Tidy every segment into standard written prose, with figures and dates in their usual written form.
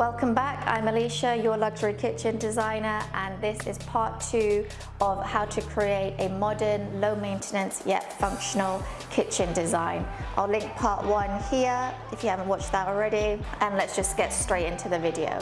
Welcome back, I'm Alicia, your luxury kitchen designer, and this is part 2 of how to create a modern, low maintenance yet functional kitchen design. I'll link part 1 here if you haven't watched that already, and let's just get straight into the video.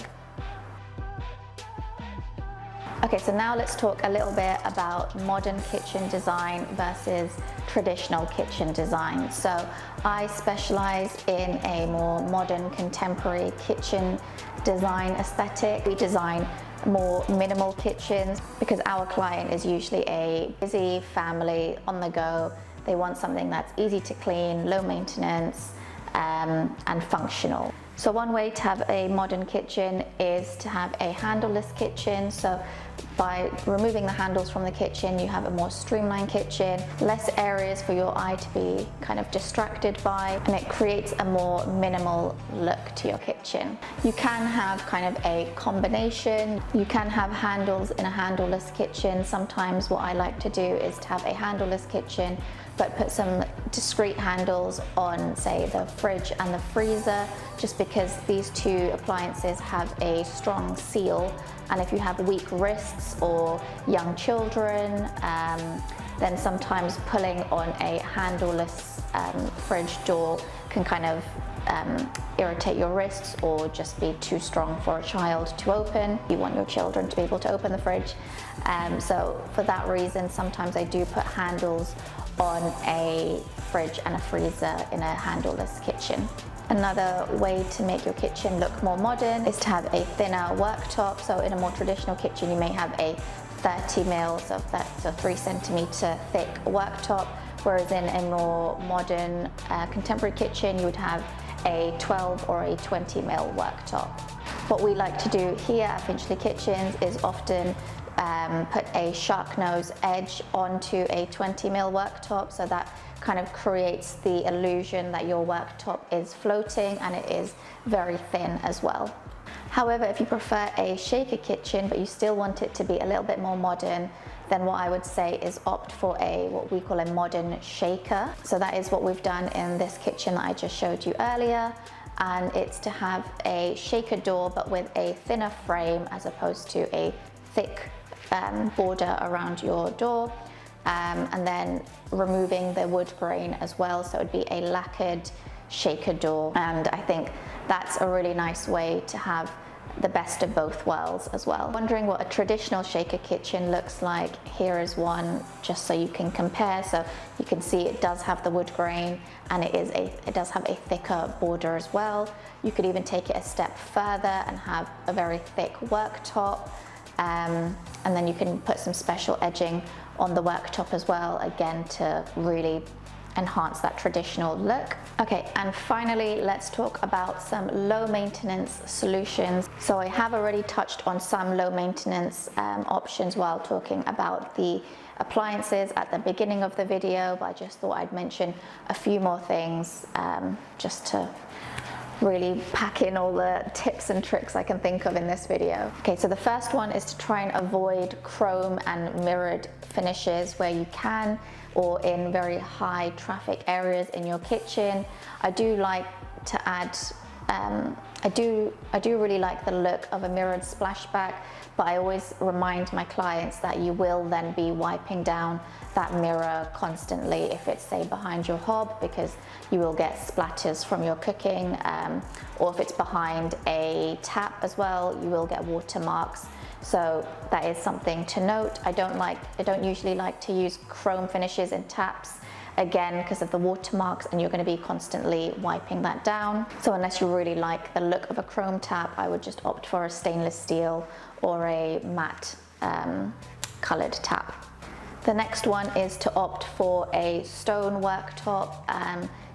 Okay, so now let's talk a little bit about modern kitchen design versus traditional kitchen design. So I specialize in a more modern contemporary kitchen design aesthetic. We design more minimal kitchens because our client is usually a busy family on the go. They want something that's easy to clean, low maintenance, and functional. So one way to have a modern kitchen is to have a handleless kitchen. So by removing the handles from the kitchen, you have a more streamlined kitchen, less areas for your eye to be kind of distracted by, and it creates a more minimal look to your kitchen. You can have kind of a combination. You can have handles in a handleless kitchen. Sometimes what I like to do is to have a handleless kitchen, but put some discrete handles on, say, the fridge and the freezer, just because these two appliances have a strong seal, and if you have weak wrists or young children, then sometimes pulling on a handleless fridge door can kind of irritate your wrists or just be too strong for a child to open. You want your children to be able to open the fridge. So for that reason, sometimes I do put handles on a fridge and a freezer in a handleless kitchen. Another way to make your kitchen look more modern is to have a thinner worktop. So in a more traditional kitchen, you may have a 30 mils, so 3 centimeter thick worktop, whereas in a more modern contemporary kitchen, you would have a 12 or a 20 mil worktop. What we like to do here at Finchley Kitchens is often put a shark nose edge onto a 20 mil worktop, so that kind of creates the illusion that your worktop is floating, and it is very thin as well. However, if you prefer a shaker kitchen but you still want it to be a little bit more modern, then what I would say is opt for what we call a modern shaker. So that is what we've done in this kitchen that I just showed you earlier, and it's to have a shaker door but with a thinner frame as opposed to a thick border around your door, and then removing the wood grain as well, so it would be a lacquered shaker door, and I think that's a really nice way to have the best of both worlds as well. Wondering what a traditional shaker kitchen looks like? Here is one just so you can compare. So you can see it does have the wood grain, and it does have a thicker border as well. You could even take it a step further and have a very thick worktop, and then you can put some special edging on the worktop as well, again to really enhance that traditional look. Okay, and finally, let's talk about some low maintenance solutions. So I have already touched on some low maintenance options while talking about the appliances at the beginning of the video, but I just thought I'd mention a few more things just to really pack in all the tips and tricks I can think of in this video. Okay, so the first one is to try and avoid chrome and mirrored finishes where you can, or in very high traffic areas in your kitchen. I do like to add, I do really like the look of a mirrored splashback, but I always remind my clients that you will then be wiping down that mirror constantly if it's, say, behind your hob, because you will get splatters from your cooking, or if it's behind a tap as well, you will get watermarks. So that is something to note. I don't usually like to use chrome finishes in taps, again because of the watermarks, and you're going to be constantly wiping that down. So unless you really like the look of a chrome tap, I would just opt for a stainless steel or a matte colored tap. The next one is to opt for a stone worktop,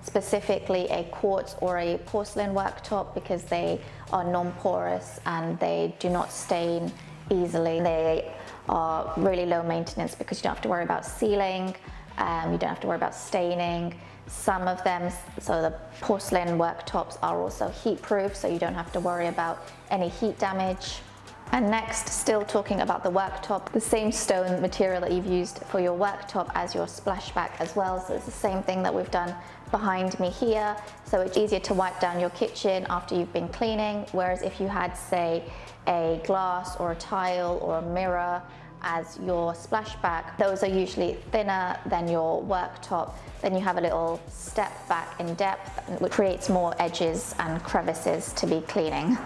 specifically a quartz or a porcelain worktop, because they are non-porous and they do not stain easily. They are really low maintenance because you don't have to worry about sealing, you don't have to worry about staining. Some of them, so the porcelain worktops, are also heat proof, so you don't have to worry about any heat damage. And next, still talking about the worktop, the same stone material that you've used for your worktop as your splashback as well. So it's the same thing that we've done behind me here. So it's easier to wipe down your kitchen after you've been cleaning. Whereas if you had, say, a glass or a tile or a mirror as your splashback, those are usually thinner than your worktop. Then you have a little step back in depth, which creates more edges and crevices to be cleaning.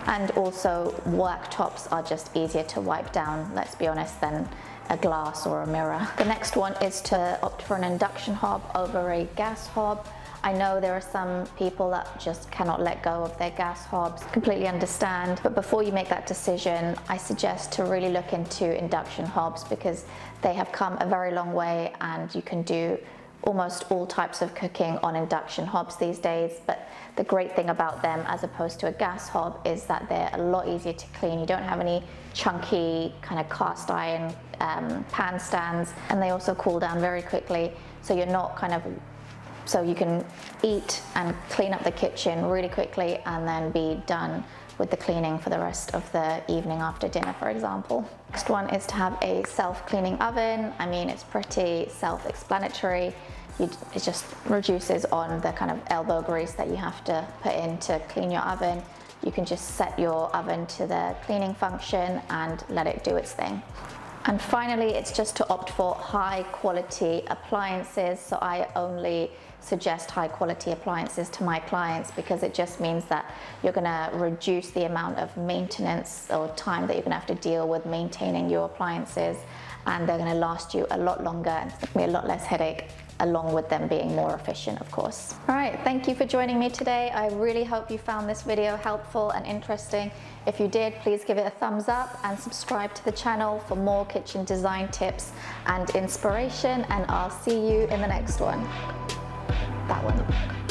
And also worktops are just easier to wipe down, let's be honest, than a glass or a mirror. The next one is to opt for an induction hob over a gas hob. I know there are some people that just cannot let go of their gas hobs, completely understand, but before you make that decision, I suggest to really look into induction hobs because they have come a very long way and you can do almost all types of cooking on induction hobs these days. But the great thing about them as opposed to a gas hob is that they're a lot easier to clean. You don't have any chunky kind of cast iron pan stands, and they also cool down very quickly, so you're not so you can eat and clean up the kitchen really quickly and then be done with the cleaning for the rest of the evening after dinner, for example. Next one is to have a self-cleaning oven. I mean, it's pretty self-explanatory. It just reduces on the kind of elbow grease that you have to put in to clean your oven. You can just set your oven to the cleaning function and let it do its thing. And finally, it's just to opt for high quality appliances. So I only suggest high quality appliances to my clients because it just means that you're gonna reduce the amount of maintenance or time that you're gonna have to deal with maintaining your appliances, and they're gonna last you a lot longer and it's gonna be a lot less headache, along with them being more efficient, of course. All right, thank you for joining me today. I really hope you found this video helpful and interesting. If you did, please give it a thumbs up and subscribe to the channel for more kitchen design tips and inspiration, and I'll see you in the next one. That one.